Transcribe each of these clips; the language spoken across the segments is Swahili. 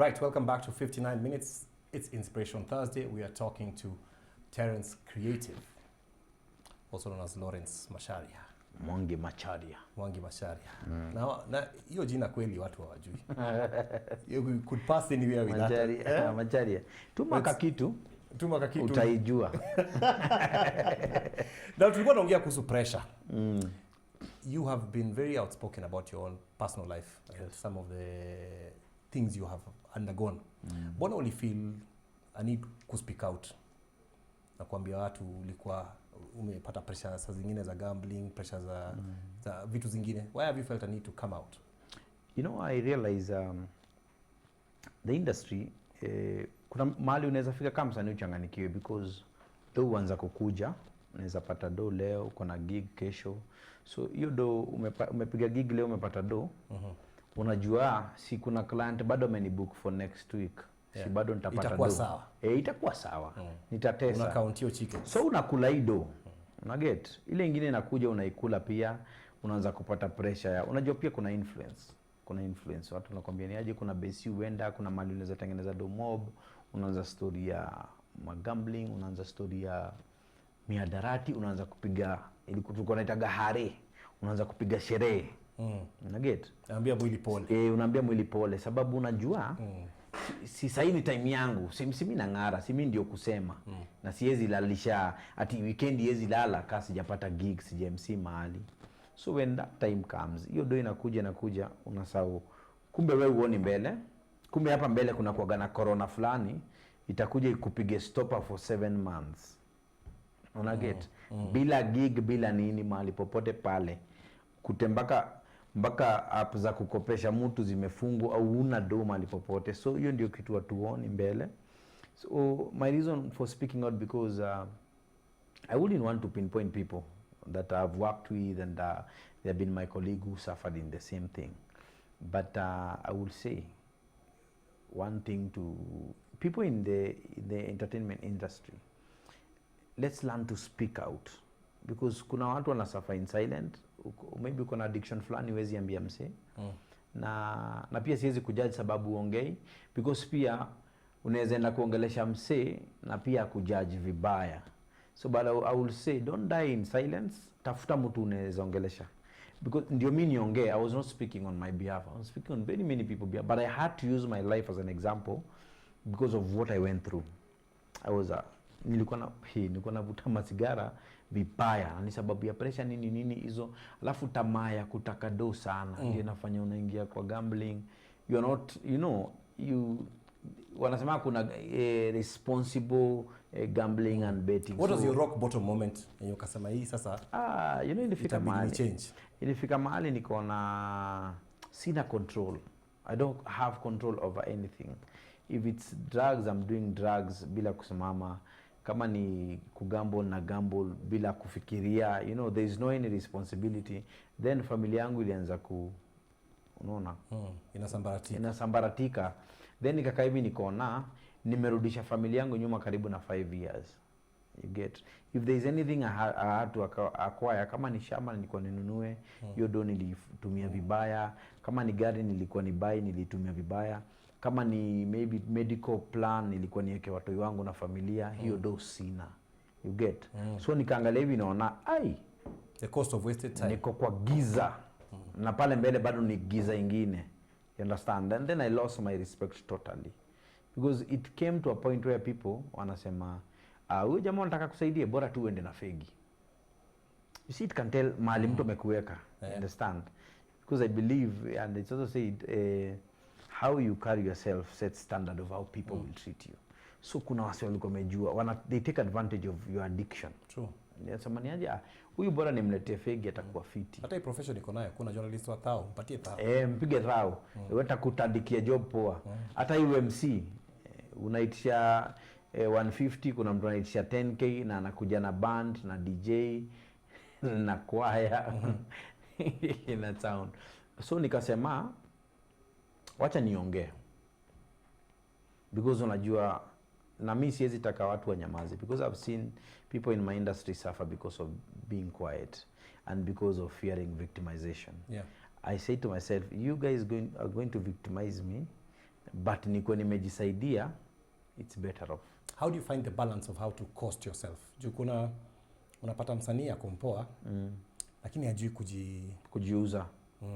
Right, welcome back to 59 Minutes. It's Inspiration Thursday. We are talking to Terence Creative, also known as Lawrence Macharia. Mwangi Macharia. Mwangi Macharia. Na hiyo jina kweli watu hawajui. You could pass anywhere with Macharia. that. Macharia. Tuma kakitu utaijua. Na tulikuwa tunaongea kuhusu pressure. You have been very outspoken about your own personal life and some of the things you have undergone. Mbona ulifeel I need to speak out na kuambia watu ulikuwa umepata pressure saa zingine za gambling, pressure za vitu zingine? Why have you felt a need to come out? You know, I realize the industry kuna mahali unaweza fika kama msanii uchanganikiwe because do uanza kukuja, unaweza pata do leo, uko na gig kesho. So hiyo do umepiga gig leo, umepata do. Unajua si kuna client bado amenibook for next week. Si bado nitapata do. Itakuwa sawa. Itakuwa sawa. Nitatesa. Una count your chicken. So unakula hii do. Una get. Ile nyingine inakuja unaikula pia, unaanza kupata pressure ya. Unajua pia kuna influence. Kuna influence. Watu wanakuambia ni aje, kuna base uenda, kuna mali unaweza tengeneza do mob, unaanza story ya magambling, unaanza story ya miadarati, unaanza kupiga ili tulikuwa tunaitaga hare, unaanza kupiga sherehe. Una get? Unaambia mwili pole. Unaambia mwili pole sababu unajua si sahi ni time yangu, si mimi nang'ara, si mimi ndio kusema. Na siwezi lalisha ati weekend yezi lala kasi sijapata gig, sija MC mahali. So when that time comes, hiyo do inakuja unasahau. Kumbe wewe uone mbele. Kumbe hapa mbele kuna kuaga na corona fulani itakuja ikupige stopper for 7 months. Una get? Bila gig, bila nini mahali popote pale. Mpaka app za kukopesha mtu zimefungwa au una do mahali popote. So hiyo ndio kitu watuoni mbele. So my reason for speaking out because I wouldn't want to pinpoint people that I've worked with and they have been my colleague who suffered in the same thing. But I will say one thing to people in the entertainment industry. Let's learn to speak out. Because kuna watu wana suffer in silent. Maybe kuna addiction fulani huwezi ambia mse. Na pia siwezi kujudge sababu uongei. Because pia unaweza enda kuongelesha mse na pia kujudge vibaya. So but I will say don't die in silence. Tafuta mtu unaweza ongelesha. Because ndio mimi niongee, I was not speaking on my behalf. I was speaking on very many people behalf. But I had to use my life as an example because of what I went through. I was nilikuwa navuta masigara vibaya na ni sababu ya pressure nini hizo, alafu tamaa ya kutaka do sana ndio inafanya unaingia kwa gambling. You are not, you know, wanasema kuna responsible gambling and betting. What was your rock bottom moment and ukasema hii sasa you know change? Ilifika mahali niko na sina control. I don't have control over anything. If it's drugs, I'm doing drugs bila kusimama. Kama ni kugamble na gamble bila kufikiria, you know, there is no any responsibility. Then familia yangu ilianza unaona inasambaratika. Then nikakaa hivi nikaona nimerudisha familia yangu nyuma karibu na 5 years. You get? If there is anything I had to acquire, kama ni shamba nilikuwa ninunue, hiyo do nilitumia vibaya. Kama ni gari nilikuwa ni buy, nilitumia vibaya. Kama ni maybe medical plan nilikuwa niweke watu wangu na familia, hiyo do sina. You get? So nikaangalia hivi naona the cost of wasted time. Niko kwa giza. Na pale mbele bado ni giza ingine. You understand? And then I lost my respect totally. Because it came to a point where people wanasema huyu jamaa anataka kusaidia, bora tu uende na fegi. You see, it can tell mahali mtu amekuweka. Understand? Because I believe, and it's also said how you carry yourself sets standard of how people will treat you. So kuna wasi walikuwa wamejua, they take advantage of your addiction. True. Nasema ni aje huyu bora nimletee fegi atakuwa fiti. Hata hii profession iko nayo, kuna journalist wa thao, mpatie thao. Mpige thao. Wewe kutandikia job poa. Hata UMC unaitisha 150, kuna mtu anaitisha 10k na anakuja na band na DJ na choir na sound. So nikasema wacha niongee. Because unajua na mimi siwezi taka watu wanyamaze, because I've seen people in my industry suffer because of being quiet and because of fearing victimization. Yeah. I say to myself, you guys are going to victimize me but niko nimejisaidia, it's better off. How do you find the balance of how to cost yourself? Juu unapata msanii akompoa lakini hajui kujiuza.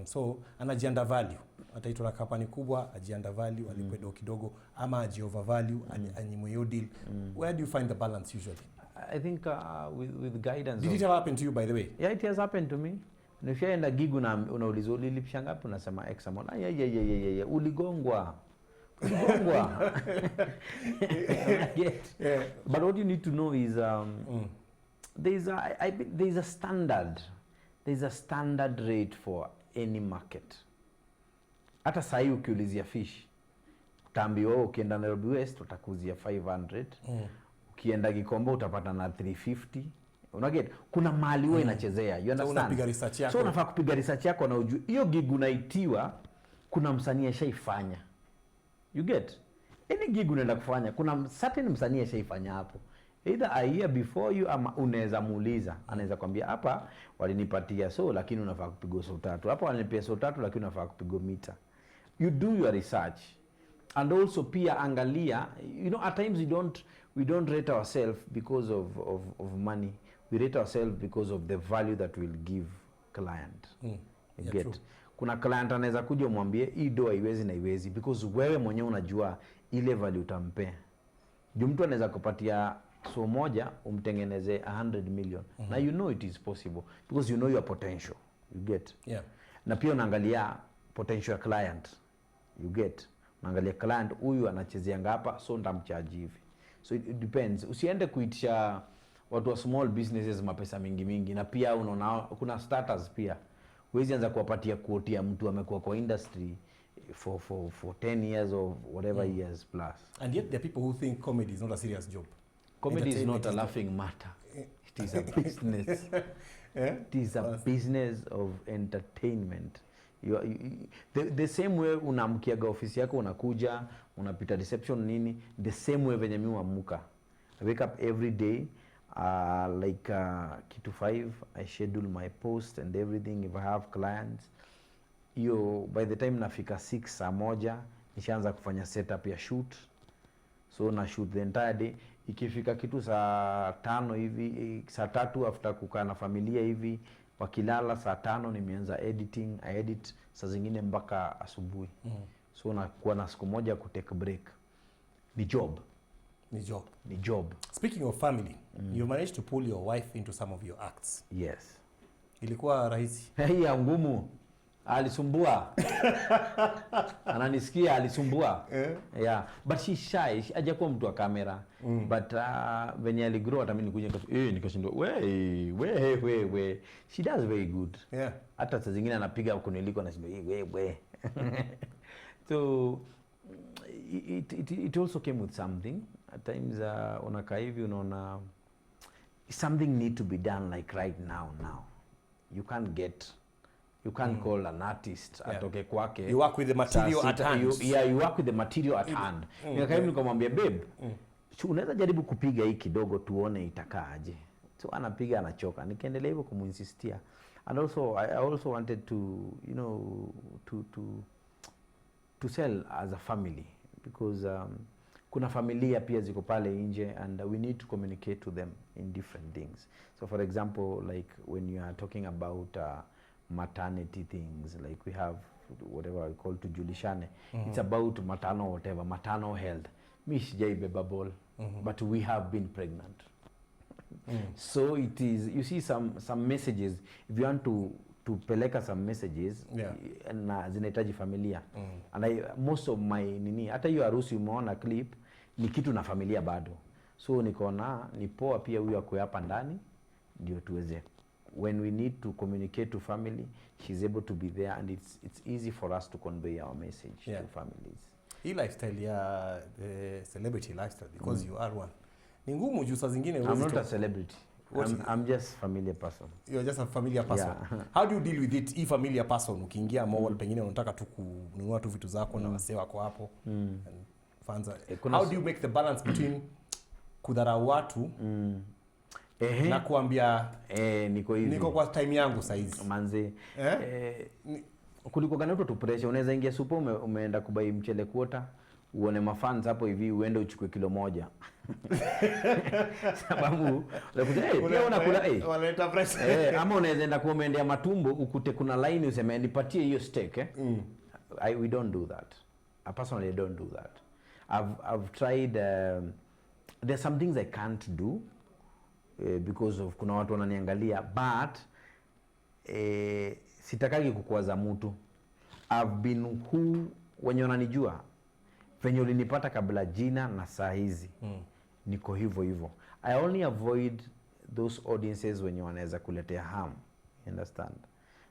So anajianda value, ataitwa kampani kubwa, ajianda value, alipwe kidogo, ama aji over value, anyimwe yo deal. Where do you find the balance usually? I think with guidance. Did it ever happen to you, by the way? Yeah, it has happened to me. Nishaenda gig unauliza ulilipisha ngapi, unasema X amount. Yeah, uligongwa. Yeah. But what you need to know is there's a standard. There's a standard rate for any market. Hata sahi ukiulizia fish, utaambiwa ukienda Nairobi West utakuzia 500. Ukienda Gikomba utapata na 350. Unaget, kuna mahali wewe inachezea. You understand? So unapiga research yako. So unafaa kupiga research yako na ujue hiyo gig unaitiwa kuna msanii ashaifanya. You get? Any gig unaenda kufanya kuna certain msanii ashaifanya hapo. Either a year before you ama unaweza muuliza, anaweza kwambia hapa walinipatia so lakini unafaa kupiga so 3. Hapa walinipea so 3 lakini unafaa kupiga mita. You do your research. And also pia angalia, you know, at times we don't rate ourselves because of money. We rate ourselves because of the value that we'll give client. You get? True. Kuna client anaweza kuja umwambie hii do haiwezi na haiwezi because wewe mwenyewe unajua ile value utampea. Juu mtu anaweza kupatia so moja umtengeneze 100 million. Na you know it is possible because you know your potential. You get? Yeah. Na pia unaangalia potential ya client. You get? Unaangalia client huyu anachezea ngapa so ndamcharge hivi. So it depends. Usiende kuitisha watu wa small businesses mapesa mingi na pia unaona kuna starters pia. Huwezi anza kuwapatia quote ya mtu amekuwa kwa industry for 10 years or whatever years plus. And yet there are people who think comedy is not a serious job. Comedy is not a laughing matter. It is a business. It is a business of entertainment. The same way unamkiaga ofisi yako unakuja, unapita reception nini, the same way venye mimi huamka. I wake up every day kitu 5, I schedule my post and everything if I have clients. By the time nafika 6 saa moja, nishaanza kufanya setup ya shoot. So na shoot the entire day. Ikifika kitu saa 5 hivi, saa 3 after kukaa na familia hivi, wakilala saa 5 nimeanza editing. I edit saa zingine mpaka asubuhi. So nakuwa na siku moja ku take break. Ni job. Speaking of family, you managed to pull your wife into some of your acts. Yes. Ilikuwa rahisi? Ya ngumu. Alisumbua. Ananisikia alisumbua. Yeah. But she's shy. Hajakuwa mtu wa kamera. But venye aligrow hata mimi nikuja nikashindwa. We. She does very good. Yeah. Hata saa zingine anapiga kuniliko na shindwa we. So it also came with something. At times unakaa hivi unaona something need to be done like right now. You can't call an artist atoke kwake. You work with the material at hand. You work with the material at hand. Nikakaa hivi nikamwambia babe, unaweza jaribu kupiga hii kidogo tuone itakaaje. So anapiga anachoka. Nikaendelea hivyo kumuinsistia. And also I also wanted to, you know, to sell as a family because kuna familia pia ziko pale nje and we need to communicate to them in different things. So for example, like when you are talking about maternity things, like we have whatever we call to Julishane, it's about maternal health. Mi sijaibeba ball, but we have been pregnant. So it is, you see some messages, if you want to peleka some messages na zinahitaji familia. And most of my hata hiyo harusi umeona clip ni kitu na familia bado. So nikaona ni poa pia huyu akwe hapa ndani ndio tuweze, when we need to communicate to family, she's able to be there and it's easy for us to convey our message to families. Hii lifestyle ya celebrity lifestyle because you are one. Ni ngumu juu saa zingine I'm not a celebrity. I'm just familiar person. You're just a familiar person. Yeah. How do you deal with it? If familiar person ukiingia mall pengine unataka tu kununua tu vitu zako na wasee wako hapo. Fanza. How do you make the balance between kudharau watu na kuambia niko kwa time yangu saizi manze kuliko kana tu pressure. Unaweza ingia super umeenda kubai mchele kuota uone mafans hapo hivi uende uchukue kilo moja. Sababu pia unakula wanaleta pressure. Ama unaweza enda kuomendea matumbo ukute kuna line useme nipatie hiyo steak we don't do that. I personally don't do that. I've tried there's some things I can't do because of kuna watu wananiangalia, but sitakagi kukwaza mtu. I've been who wenye wananijua venye ulinipata kabla jina na saa hizi niko hivyo. I only avoid those audiences wenye wanaweza kuletea harm, you understand?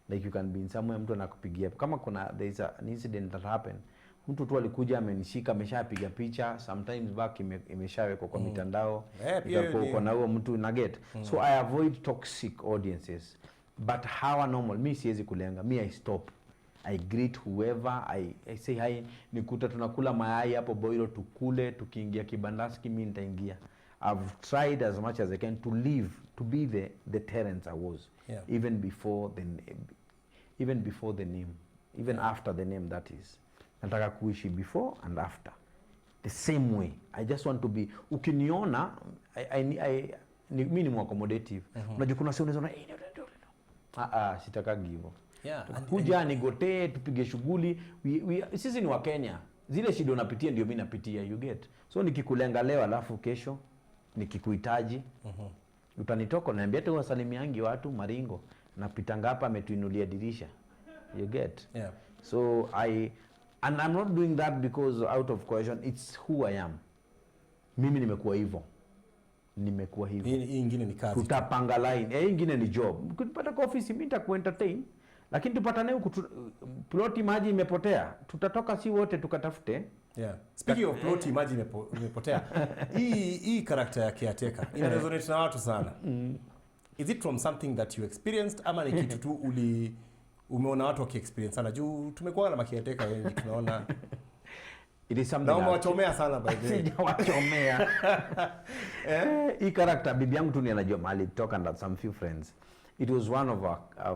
Like you can be in somewhere mtu anakupigia kama there is an incident that happened, mtu tu alikuja amenishika ameshapiga picha, sometimes back imeshawekwa kwa mitandao kwa na huo mtu na get. So I avoid toxic audiences, but how normal me siwezi kulenga, me I stop. I greet whoever, I say hi, nikuta tunakula mayai hapo Boiro tukule, tukiingia kibandaski mimi nitaingia. I've tried as much as I can to live, to be the Terence I was, even before the name, even after the name, that is. Nataka kuishi before and after the same way. I just want to be, ukiniona mimi ni accommodative. Unajua kuna sio unaona sitakagi hivyo. Kuja nigotee tupige shughuli. Sisi ni wa Kenya. Zile shida unapitia ndio mimi napitia, you get. So nikikulenga leo alafu kesho nikikuhitaji utanitoka naambia tu wasalimiangi watu Maringo napitanga hapa ametuinulia dirisha, you get. So and I'm not doing that because out of coercion, it's who I am. Mimi nimekuwa hivyo. Hii ingine ni kazi. Tutapanga line. Ingine ni job. Ukipata kwa office mimi nitakuentertain, lakini tupatane huku ploti maji imepotea. Tutatoka si wote tukatafute. Speaking of ploti maji imepotea. Hii character ya Caretaker ina resonate na watu sana. Is it from something that you experienced ama ni kitu tu umeona watu waki-experience sana? Juu tumekuwa na Caretaker wengi tunaona. It is something. Na umewachomea sana by the way. Sijawachomea. Hii character bibi yangu tu ni anajua mahali toka and some few friends. It was one of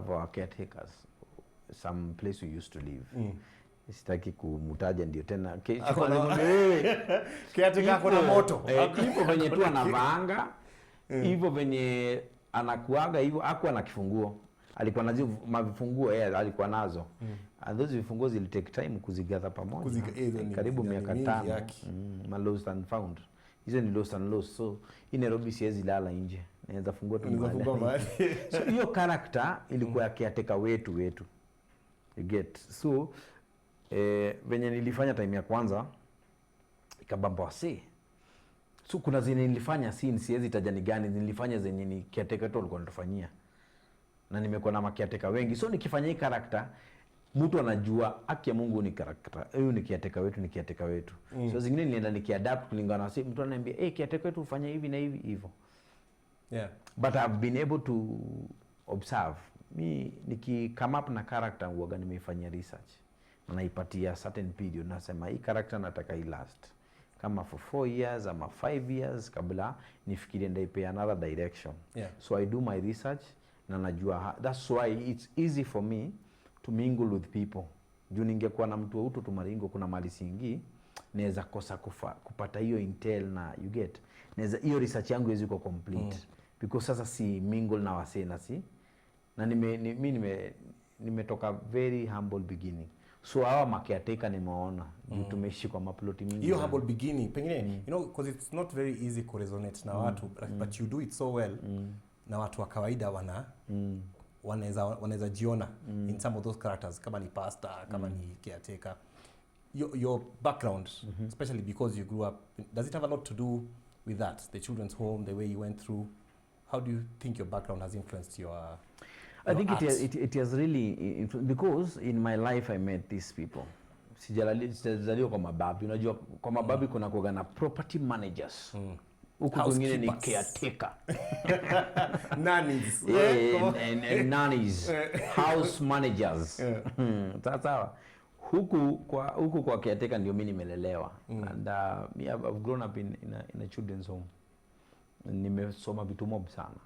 our caretakers, some place we used to live. Sitaki kumutaja ndio tena. Caretaker kuna moto. Hivyo venye tu anavanga, hivyo venye anakuaga hivyo, hakuwa na kifunguo. Alikuwa nazo mavifunguo alikuwa nazo. And those vifunguo zili take time kuzigather pamoja. Karibu miaka 5. Ma lost and found. Hizo ni lost and lost. So in Nairobi siwezi lala nje. Naweza fungua tu mahali. So hiyo character ilikuwa ya Caretaker wetu. You get. So venye nilifanya time ya kwanza ikabamba wase. So kuna zenye nilifanya scene siwezi taja ni gani, nilifanya zenye ni Caretaker tu alikuwa anatufanyia. Na nimekuwa na Caretaker wengi. So nikifanya hii character mtu anajua haki ya Mungu ni character. Huyu ni Caretaker wetu. So zingine nilienda nikiadapt kulingana na mtu ananiambia Caretaker wetu ufanye hivi na hivi hivyo. But I've been able to observe. Niki come up na character huaga nimeifanyia research. Na naipatia certain period nasema hii character nataka i last kama for 4 years ama 5 years kabla nifikirie ndaipe another direction. So I do my research na najua that's why it's easy for me to mingle with people. Juu ningekuwa na mtu wa tu Maringo kuna mali singi naweza kosa kupata hiyo intel na you get. Naweza hiyo research yangu iwezi kuwa complete because sasa si mingle na wase na si na nimetoka very humble beginning. So hawa Caretaker nimeona juu tumeishi kwa maploti mingi. Hiyo humble beginning pengine you know because it's not very easy to resonate na watu but you do it so well. Na watu wa kawaida wanaweza jiona in some of those characters kama ni pastor, kama ni Caretaker. Your background, especially because you grew up, does it have a lot to do with that? The children's home, the way you went through. How do you think your background has influenced your I think it has really because in my life I met these people. Sijazaliwa kwa mababi. Unajua kwa mababi kuna kuwa na property managers. Huku kwingine ni Caretaker. Nannies. And nannies. House managers. Sawa. Huku kwa Caretaker ndio mimi nimelelewa. And I've grown up in a children's home. Nimesoma vitu mob sana.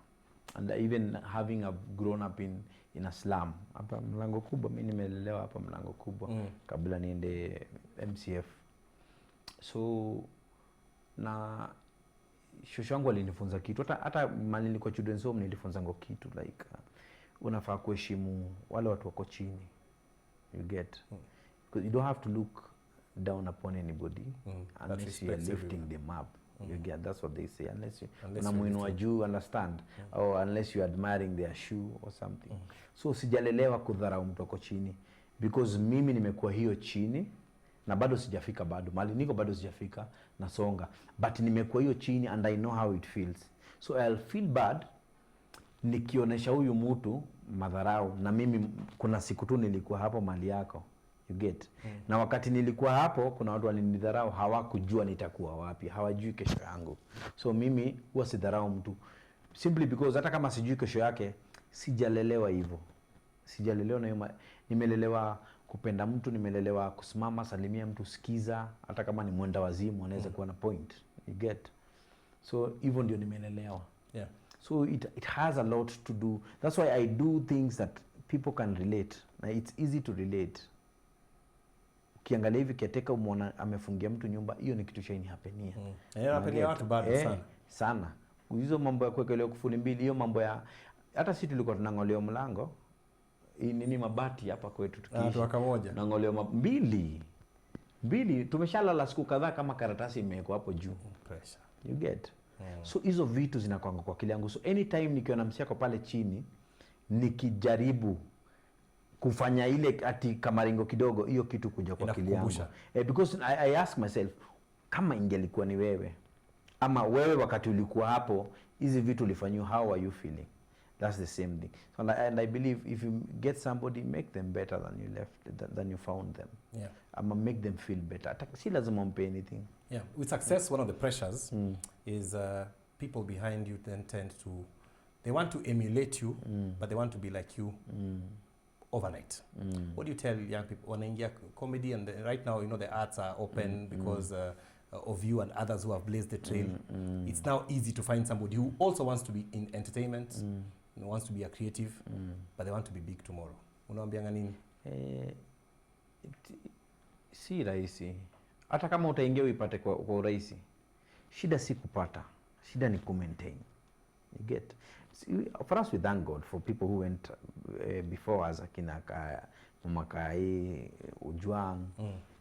And even having grown up in a slum. Hapa Mlango Kubwa, mimi nimelelewa hapa Mlango Kubwa kabla niende MCF. So na shosho yangu alinifunza kitu, hata mali nilikuwa children's home nilifunza ngo kitu like unafaa kuheshimu wale watu wako chini, you get, because you don't have to look down upon anybody unless you are lifting them up. You get, that's what they say, unless you unamuinua juu, understand, or unless you are admiring their shoe or something. So sijalelewa kudharau mtu wako chini, because mimi nimekuwa hiyo chini na bado sijafika, bado mali niko bado sijafika, nasonga, but nimekuwa hiyo chini and I know how it feels. So I'll feel bad nikionesha huyu mtu madharau, na mimi kuna siku tu nilikuwa hapo mali yako, you get, na wakati nilikuwa hapo kuna watu walinidharau, hawakujua nitakuwa wapi, hawajui kesho yangu. So mimi huwa sidharau mtu simply because hata kama sijui kesho yake, sijalelewa hivyo, sijalelewa na hiyo, nimelelewa kupenda mtu, nimelelewa kusimama salimia mtu, sikiza, hata kama ni mwenda wazimu anaweza kuwa na point, you get. So hivyo ndio nimelelewa. Yeah. So it has a lot to do. That's why I do things that people can relate. Na it's easy to relate. Ukiangalia hivi kiateka umeona amefungia mtu nyumba, hiyo ni kitu shaini hapenia. Hapenia watu bado sana. Sana. Hizo mambo ya kuwekelewa kufuli mbili, hiyo mambo ya hata sisi tulikuwa tunang'olewa mlango. Nini mabati hapa kwetu tukiishi. Waka moja. Nang'olewa mbili. Tumeshalala siku kadhaa kama karatasi imewekwa hapo juu. Pressure. You get. So hizo vitu zinakwanga kwa akili yangu. So anytime nikiona msiako pale chini, nikijaribu kufanya ile ati kamaringo kidogo, hiyo kitu kuja kwa akili yangu. Because I ask myself, kama ingelikuwa ni wewe, ama wewe wakati ulikuwa hapo, hizi vitu ulifanywa, how are you feeling? That's the same thing. So and I believe if you get somebody, make them better than you found them. Yeah. Ama make them feel better. Si lazima umpe anything. Yeah. With success, one of the pressures is people behind you then tend to, they want to emulate you, but they want to be like you overnight. What do you tell young people when they comedy, and right now, you know, the arts are open because of you and others who have blazed the trail. It's now easy to find somebody who also wants to be in entertainment, wants to be a creative, but they want to be big tomorrow. Unaambianga nini? Si rahisi. Hata kama utaingia uipate kwa urahisi. Shida si kupata. Shida ni kumaintain. You get. For us, we thank God for people who went before us, akina Mama Kai, Ujwang,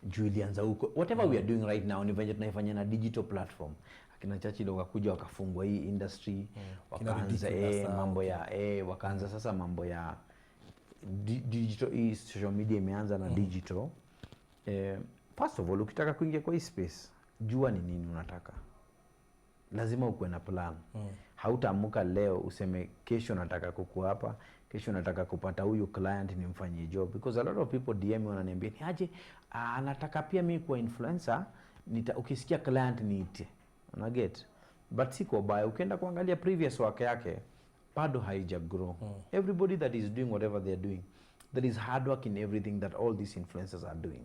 Julianza huko. Whatever we are doing right now, ni venye tunaifanya na digital platform. Akina Chachi ndio wakakuja wakafungwa hii industry, wakaanza mambo ya wakaanza sasa mambo ya digital, hii social media imeanza na digital. First of all, ukitaka kuingia kwa hii space, jua ni nini unataka. Lazima ukuwe na plan. Hautaamuka leo useme kesho nataka kukua hapa, kesho nataka kupata huyu client nimfanyie job, because a lot of people DM wananiambia ni aje, anataka pia mimi kuwa influencer, ukisikia client niite. Una get? But siko baya, ukienda kuangalia previous work yake bado haija grow. Everybody that is doing whatever they are doing, there is hard work in everything that all these influencers are doing.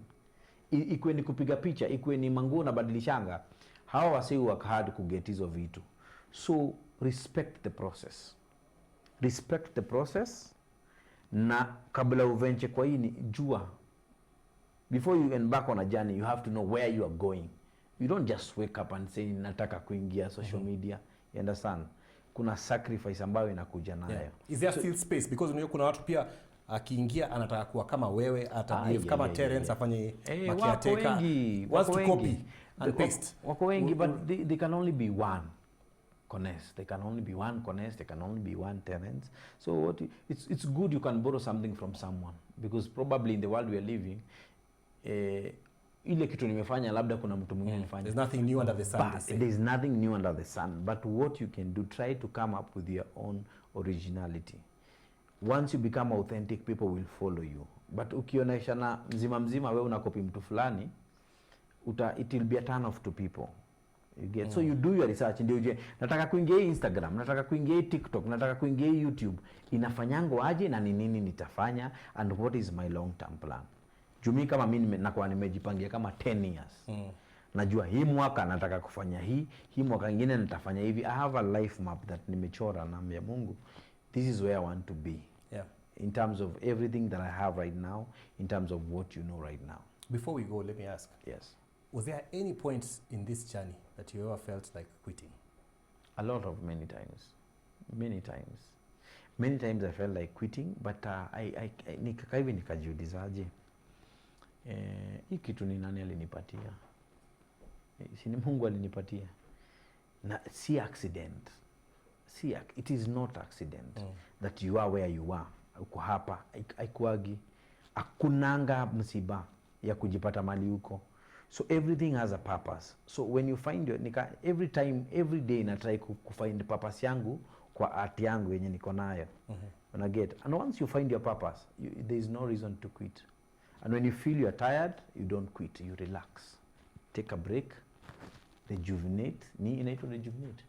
Ikuwe ni kupiga picha, ikuwe ni manguo na badilishanga, hawa wasi work hard kuget hizo vitu. So respect the process. Respect the process, na kabla uvenche kwa hii ni jua. Before you embark on a journey, you have to know where you are going. You don't just wake up and say nataka kuingia social media. You understand? Kuna sacrifice ambayo inakuja nayo. Yeah. Is there still space? Because unajua kuna watu pia akiingia anataka kuwa kama wewe, atabehave kama Terence, afanye makiateka. Wants to copy and paste. Wako wengi, but they can only be one. They can only be one Connect, they can only be one Terence. So it's good you can borrow something from someone, because probably in the world we are living, ile kitu nimefanya labda kuna mtu mwingine alifanya. There's nothing new under the sun. There's nothing new under the sun, but what you can do, try to come up with your own originality. Once you become authentic, people will follow you. But ukionyesha na mzima wewe unakopi mtu fulani, it will be a turn off to people. You get. So you do your research, ndio uje nataka kuingia Instagram, nataka kuingia TikTok, nataka kuingia YouTube, inafanyango aje na ni nini nitafanya, and what is my long term plan. Jumi kama mimi nakuwa nimejipangia kama 10 years. Najua hii mwaka nataka kufanya hii mwaka nyingine nitafanya hivi. I have a life map that nimechora, na mbia Mungu, this is where I want to be. Yeah. In terms of everything that I have right now, in terms of what you know right now. Before we go, let me ask. Yes. Was there any point in this journey that you ever felt like quitting? A lot of many times I felt like quitting, but nikakaa hivi nikajiulizaje, hii kitu ni nani alinipatia? Si ni Mungu alinipatia? Na si accident. It is not accident that you are where you are. Uko hapa, haikuagi. Hakunanga msiba ya kujipata mali huko. So everything has a purpose. So when you find every day na try find purpose yangu kwa art yangu yenye niko nayo. Una get? And once you find your purpose, there is no reason to quit. And when you feel you are tired, you don't quit. You relax. Take a break. Rejuvenate. Ni inaitwa rejuvenate.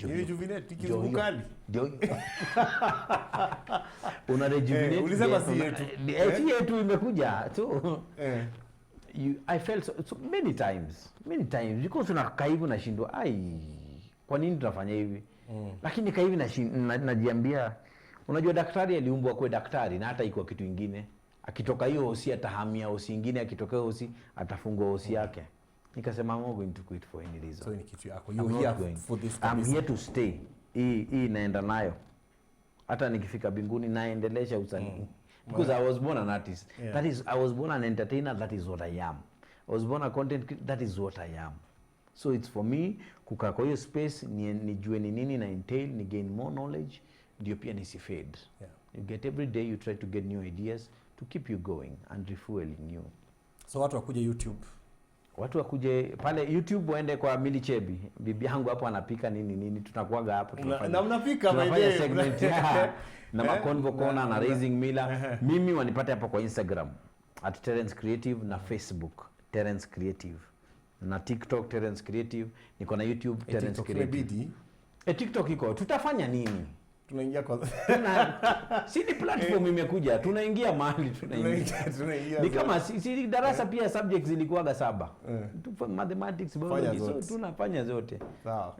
Rejuvenate ikizungukali. Una rejuvenate. Ulisema si yetu. Si yetu imekuja. So I felt so many times because unakaa hivi unashindwa kwa nini tunafanya hivi? Lakini kaa hivi najiambia, unajua daktari aliumbwa kuwa daktari na hata iko kitu kingine. Akitoka hiyo hosi atahamia hosi nyingine, akitoka hosi atafungua hosi yake. Nikasema I'm not going to quit for any reason. So ni kitu yako. You here for this. I'm here to stay. Hii naenda nayo. Hata nikifika binguni naendelesha usanii. Because I was born an artist. Yeah. I was born an entertainer. That is what I am. I was born a content creator. That is what I am. So it's for me kukaa kwa hiyo space nijue ni nini na entail, ni gain more knowledge, ndio pia nisifade. Yeah. You get every day you try to get new ideas to keep you going and refueling you. So watu wakuje YouTube. Watu wakuje pale YouTube, waende kwa Milly Chebi. Bibi yangu hapo anapika nini tunakuaga hapo tunafanya. Na mnapika tunafanya segment na maconvo corner na raising Mila. Mimi wanipate hapo kwa Instagram @Terence Creative na Facebook Terence Creative. Na TikTok Terence Creative, niko na YouTube Terence Creative. TikTok iko. Tutafanya nini? Tunaingia kwa si ni platform imekuja, tunaingia mahali tunaingia. Ni kama si darasa pia subjects zilikuwaga 7. Mathematics, biology, so tunafanya zote. Sawa.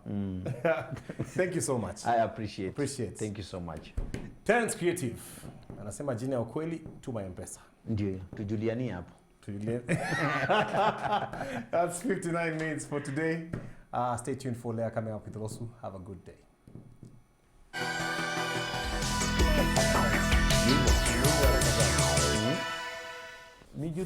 Thank you so much. I appreciate. Thank you so much. Terence Creative anasema jina ya ukweli, tuma M-Pesa. Ndio, tujuliani hapo. That's 59 minutes for today. Stay tuned for Lea coming up with Rosu. Have a good day. Miju